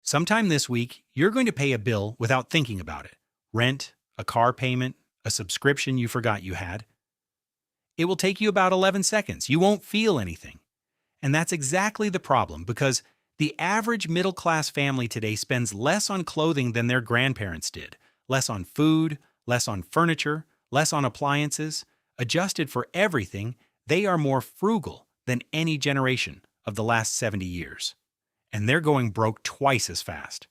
Sometime this week, you're going to pay a bill without thinking about it. Rent, a car payment, a subscription you forgot you had. It will take you about 11 seconds. You won't feel anything. And that's exactly the problem because the average middle-class family today spends less on clothing than their grandparents did, less on food, less on furniture, less on appliances. Adjusted for everything, they are more frugal than any generation of the last 70 years. And they're going broke twice as fast.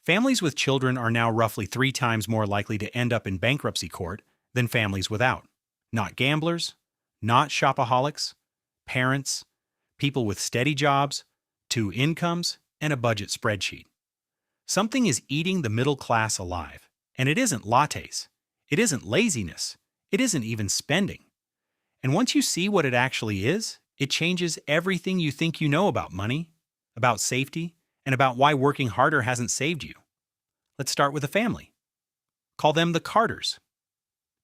Families with children are now roughly 3 times more likely to end up in bankruptcy court than families without. Not gamblers, not shopaholics, parents, people with steady jobs, 2 incomes, and a budget spreadsheet. Something is eating the middle class alive, and it isn't lattes. It isn't laziness. It isn't even spending. And once you see what it actually is, it changes everything you think you know about money, about safety, and about why working harder hasn't saved you. Let's start with a family. Call them the Carters.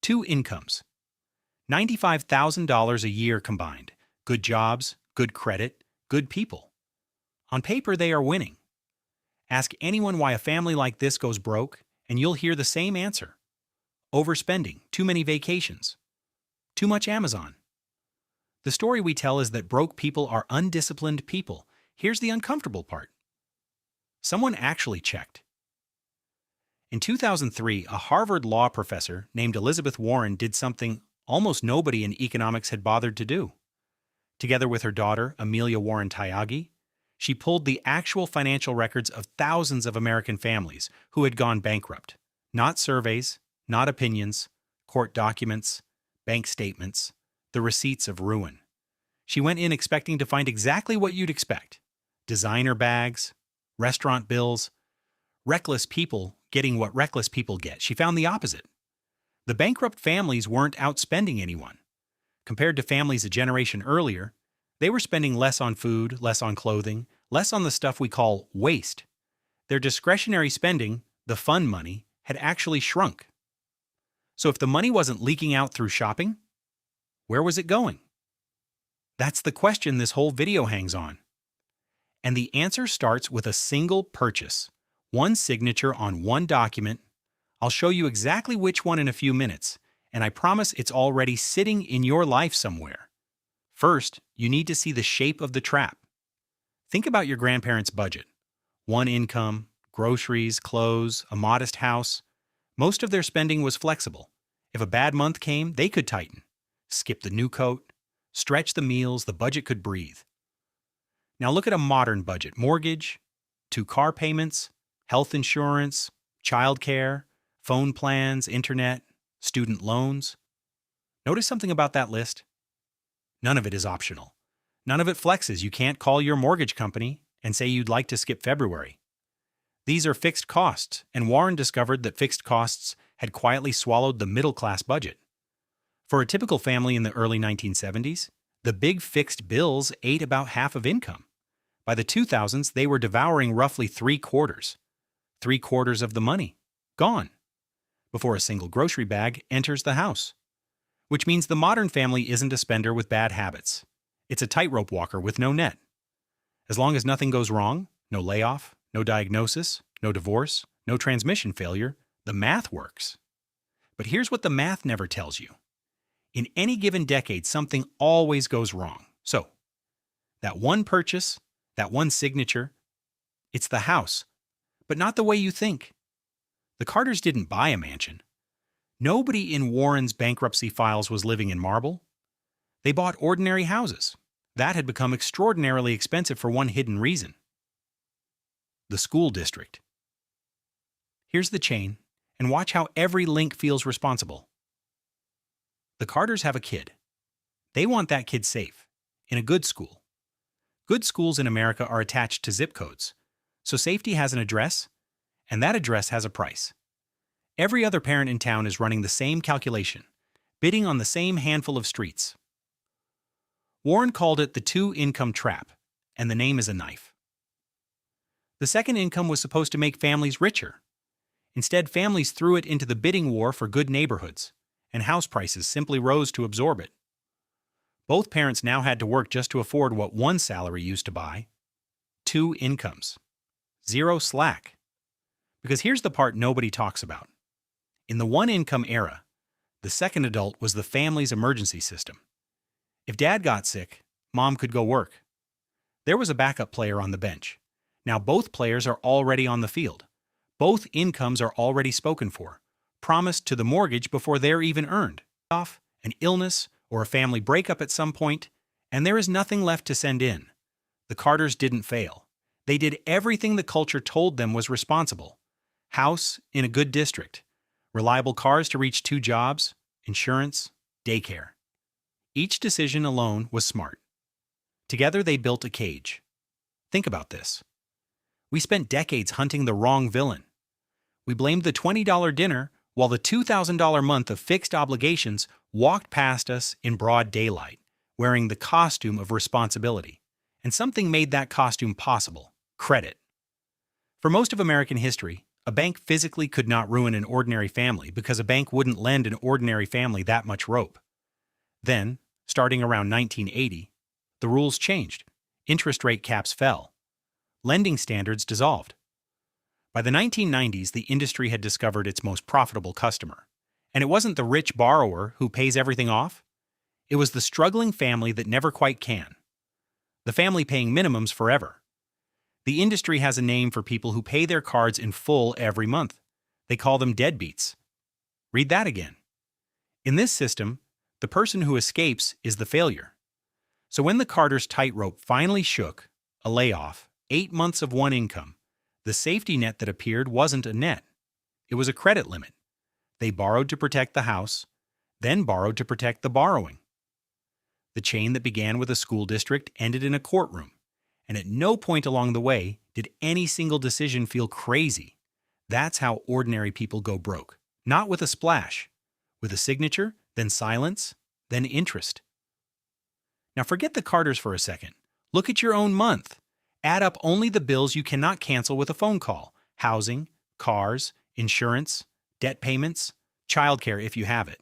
2 incomes. $95,000 a year combined. Good jobs, good credit, good people. On paper, they are winning. Ask anyone why a family like this goes broke, and you'll hear the same answer. Overspending, too many vacations, too much Amazon. The story we tell is that broke people are undisciplined people. Here's the uncomfortable part. Someone actually checked. In 2003, a Harvard law professor named Elizabeth Warren did something almost nobody in economics had bothered to do. Together with her daughter, Amelia Warren Tyagi, she pulled the actual financial records of thousands of American families who had gone bankrupt. Not surveys, not opinions, court documents, bank statements, the receipts of ruin. She went in expecting to find exactly what you'd expect. Designer bags, restaurant bills, reckless people getting what reckless people get. She found the opposite. The bankrupt families weren't outspending anyone. Compared to families a generation earlier, they were spending less on food, less on clothing, less on the stuff we call waste. Their discretionary spending, the fun money, had actually shrunk. So if the money wasn't leaking out through shopping, where was it going? That's the question this whole video hangs on. And the answer starts with a single purchase, one signature on one document. I'll show you exactly which one in a few minutes, and I promise it's already sitting in your life somewhere. First, you need to see the shape of the trap. Think about your grandparents' budget. 1 income, groceries, clothes, a modest house. Most of their spending was flexible. If a bad month came, they could tighten. Skip the new coat, stretch the meals, the budget could breathe. Now look at a modern budget. Mortgage, 2 car payments, health insurance, childcare, phone plans, internet, student loans. Notice something about that list? None of it is optional. None of it flexes. You can't call your mortgage company and say you'd like to skip February. These are fixed costs, and Warren discovered that fixed costs had quietly swallowed the middle-class budget. For a typical family in the early 1970s, the big fixed bills ate about half of income. By the 2000s, they were devouring roughly 3/4. 3/4 of the money. Gone. Before a single grocery bag enters the house. Which means the modern family isn't a spender with bad habits. It's a tightrope walker with no net. As long as nothing goes wrong, no layoff, no diagnosis, no divorce, no transmission failure, the math works. But here's what the math never tells you. In any given decade, something always goes wrong. So, that one purchase, that one signature, it's the house, but not the way you think. The Carters didn't buy a mansion. Nobody in Warren's bankruptcy files was living in marble. They bought ordinary houses. That had become extraordinarily expensive for one hidden reason. The school district. Here's the chain, and watch how every link feels responsible. The Carters have a kid. They want that kid safe, in a good school. Good schools in America are attached to zip codes, so safety has an address, and that address has a price. Every other parent in town is running the same calculation, bidding on the same handful of streets. Warren called it the 2-income trap, and the name is a knife. The second income was supposed to make families richer. Instead, families threw it into the bidding war for good neighborhoods, and house prices simply rose to absorb it. Both parents now had to work just to afford what one salary used to buy. 2 incomes. zero slack. Because here's the part nobody talks about. In the one-income era, the second adult was the family's emergency system. If dad got sick, mom could go work. There was a backup player on the bench. Now both players are already on the field. Both incomes are already spoken for, promised to the mortgage before they're even earned. Off, an illness, or a family breakup at some point, and there is nothing left to send in. The Carters didn't fail. They did everything the culture told them was responsible. House in a good district, reliable cars to reach 2 jobs, insurance, daycare. Each decision alone was smart. Together they built a cage. Think about this. We spent decades hunting the wrong villain. We blamed the $20 dinner while the $2,000 month of fixed obligations walked past us in broad daylight, wearing the costume of responsibility. And something made that costume possible: credit. For most of American history, a bank physically could not ruin an ordinary family because a bank wouldn't lend an ordinary family that much rope. Then, starting around 1980, the rules changed. Interest rate caps fell. Lending standards dissolved. By the 1990s, the industry had discovered its most profitable customer. And it wasn't the rich borrower who pays everything off. It was the struggling family that never quite can. The family paying minimums forever. The industry has a name for people who pay their cards in full every month. They call them deadbeats. Read that again. In this system, the person who escapes is the failure. So when the Carters' tightrope finally shook, a layoff, 8 months of one income, the safety net that appeared wasn't a net. It was a credit limit. They borrowed to protect the house, then borrowed to protect the borrowing. The chain that began with a school district ended in a courtroom, and at no point along the way did any single decision feel crazy. That's how ordinary people go broke. Not with a splash. With a signature, then silence, then interest. Now forget the Carters for a second. Look at your own month. Add up only the bills you cannot cancel with a phone call: housing, cars, insurance, debt payments, childcare if you have it.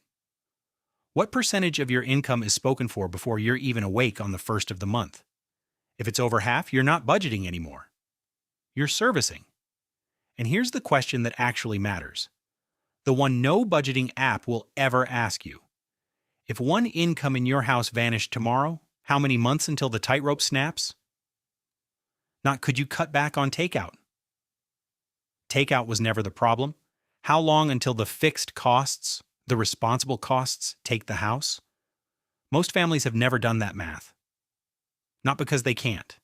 What percentage of your income is spoken for before you're even awake on the first of the month? If it's over half, you're not budgeting anymore. You're servicing. And here's the question that actually matters. The one no budgeting app will ever ask you. If one income in your house vanished tomorrow, how many months until the tightrope snaps? Not could you cut back on takeout. Takeout was never the problem. How long until the fixed costs, the responsible costs, take the house? Most families have never done that math. Not because they can't.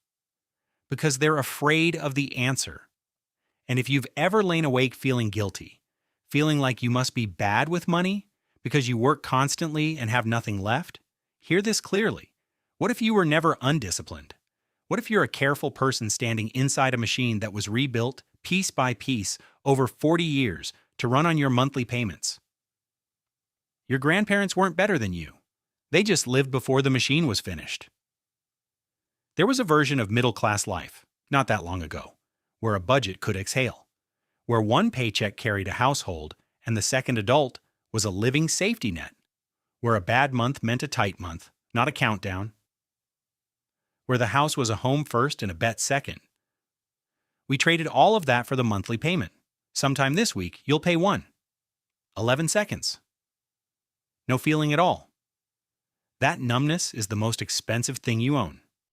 Because they're afraid of the answer. And if you've ever lain awake feeling guilty, feeling like you must be bad with money because you work constantly and have nothing left, hear this clearly. What if you were never undisciplined? What if you're a careful person standing inside a machine that was rebuilt piece by piece over 40 years to run on your monthly payments? Your grandparents weren't better than you. They just lived before the machine was finished. There was a version of middle-class life, not that long ago, where a budget could exhale, where one paycheck carried a household and the second adult was a living safety net, where a bad month meant a tight month, not a countdown, where the house was a home first and a bet second. We traded all of that for the monthly payment. Sometime this week, you'll pay 11 seconds. No feeling at all. That numbness is the most expensive thing you own.